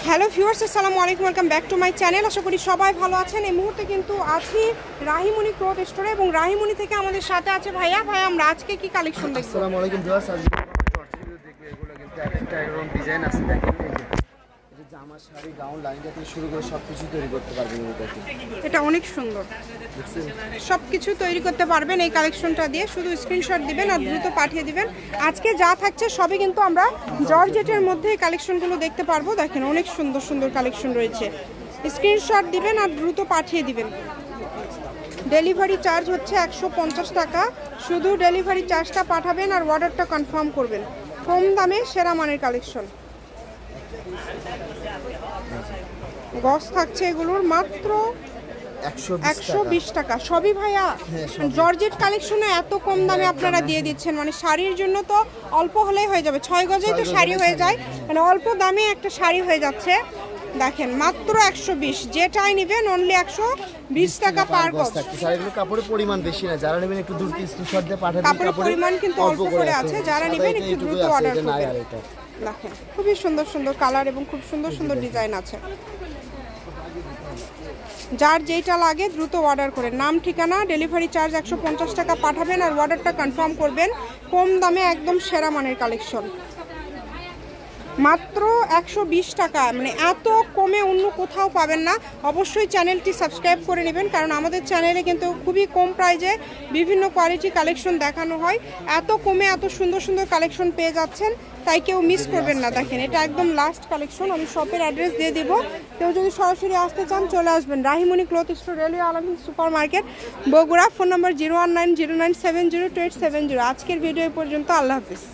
Hello viewers, আসসালামু আলাইকুম, welcome back to my channel. আশা করি সবাই ভালো আছেন। এই মুহূর্তে কিন্তু আছি রাহিমণি ক্লথ স্টোরে এবং রাহিমণি থেকে আমাদের সাথে আছে ভাইয়া। আমরা আজকে কি কালেকশন দেখব? আসসালামু আলাইকুম ভিউয়ার্স, আজকে দেখব এগুলো কিন্তু একটা এরকম ডিজাইন আছে। দেখেন এই যে এটা জামা, শাড়ি, গাউন, লাইনটা থেকে শুরু করে সবকিছু তৈরি করতে পারবেন। এটা অনেক সুন্দর, সবকিছু তৈরি করতে পারবেন এই কালেকশনটা দিয়ে। শুধু স্ক্রিনশট দিবেন আর দ্রুত পাঠিয়ে দিবেন। আজকে যা থাকছে সবই কিন্তু আমরা জর্জেটের মধ্যে এই কালেকশনগুলো দেখতে পারবো। দেখেন অনেক সুন্দর সুন্দর কালেকশন রয়েছে। স্ক্রিনশট দিবেন আর দ্রুত পাঠিয়ে দিবেন। ডেলিভারি চার্জ হচ্ছে 150 টাকা। শুধু ডেলিভারি চার্জটা পাঠাবেন আর অর্ডারটা কনফার্ম করবেন। কম দামে সেরা মানের কালেকশন। গস থাকছে এগুলোর মাত্র 120 টাকা। সবই ভাইয়া জর্জেট কালেকশনে এত কম দামে আপনারা দিয়ে দিচ্ছেন, মানে শাড়ির জন্য তো অল্প হলেই হয়ে যাবে। 6 গজেই তো শাড়ি হয়ে যায়, মানে অল্প দামে একটা শাড়ি হয়ে যাচ্ছে। দেখেন মাত্র 120, যেটাই নেবেন অনলি 120 টাকা পার গজ। শাড়িগুলো কাপড়ের পরিমাণ বেশি না, যারা নেবেন একটু দ্রুত স্ক্রিনশট দিয়ে পাঠাবেন। কাপড়ের পরিমাণ কিন্তু অল্প করে আছে, যারা নেবেন একটু দ্রুত অর্ডার করবেন। দেখেন খুবই সুন্দর সুন্দর কালার এবং খুব সুন্দর সুন্দর ডিজাইন আছে। যার যেটা লাগে দ্রুত অর্ডার করেন। নাম, ঠিকানা, ডেলিভারি চার্জ 150 টাকা পাঠাবেন আর অর্ডারটা কনফার্ম করবেন। কম দামে একদম সেরা মানের কালেকশন, মাত্র 120 টাকা। মানে এত কমে অন্য কোথাও পাবেন না। অবশ্যই চ্যানেলটি সাবস্ক্রাইব করে নেবেন, কারণ আমাদের চ্যানেলে কিন্তু খুবই কম প্রাইজে বিভিন্ন কোয়ালিটি কালেকশন দেখানো হয়। এত কমে এত সুন্দর সুন্দর কালেকশন পেয়ে যাচ্ছেন, তাই কেউ মিস করবেন না। দেখেন এটা একদম লাস্ট কালেকশন। আমি শপের অ্যাড্রেস দিয়ে দিব, কেউ যদি সরাসরি আসতে চান চলে আসবেন। রাহিমণি ক্লথ স্টোর, রেলওয়ে আলামিন সুপার মার্কেট, বগুড়া। ফোন নম্বর 01909702870। আজকের ভিডিও পর্যন্ত। আল্লাহ হাফিজ।